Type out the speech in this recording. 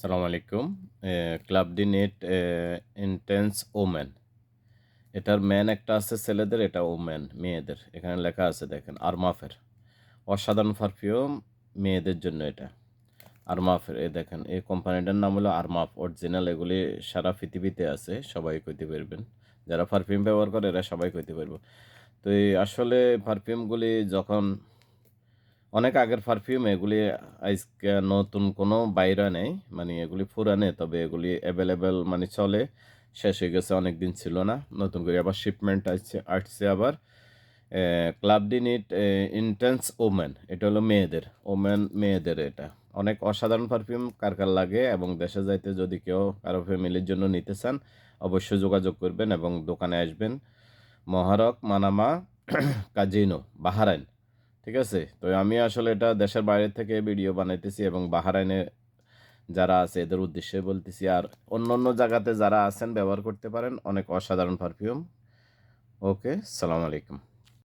সালাম আলাইকুম। Club D net intense women. এটার ম্যান একটা আছে ছেলেদের, এটা ওমেন মেয়েদের। এখানে লেখা আছে দেখেন আরমাফের। অসাধারণ পারফিউম মেয়েদের জন্য এটা। আরমাফের দেখেন এই কোম্পানিটার নাম হলো আরমাফ অরিজিনাল। এগুলি সারা পৃথিবীতে আছে, সবাই কইতে পারবেন। যারা পারফিউম ব্যবহার করে এরা সবাই কইতে পারবে। তো এই আসলে পারফিউমগুলি যখন অনেক আগের পারফিউম এগুলি আইজকে নতুন কোনো বাইরা নেই। মানে এগুলি পুরানে, তবে এগুলি এভেলেবেল মানে চলে। শেষ হয়ে গেছে, অনেকদিন ছিল না। নতুন করে আবার শিপমেন্ট আসছে আবার। ক্লাব ডি নিট ইন্টেন্স ওমেন, এটা হলো মেয়েদের। ওমেন মেয়েদের এটা অনেক অসাধারণ পারফিউম। কার কার লাগে এবং দেশে যাইতে যদি কেউ কারো ফ্যামিলির জন্য নিতে চান অবশ্যই যোগাযোগ করবেন এবং দোকানে আসবেন। মহারক মানামা কাজিনো, বাহারাইন। ঠিক আছে? তো আমি আসলে এটা দেশের বাইরে থেকে ভিডিও বানাইতেছি এবং বাহারাইনে যারা আছে এদের উদ্দেশ্যে বলতেছি। আর অন্য জায়গাতে যারা আছেন ব্যবহার করতে পারেন। অনেক অসাধারণ পারফিউম। ওকে, সালাম আলাইকুম।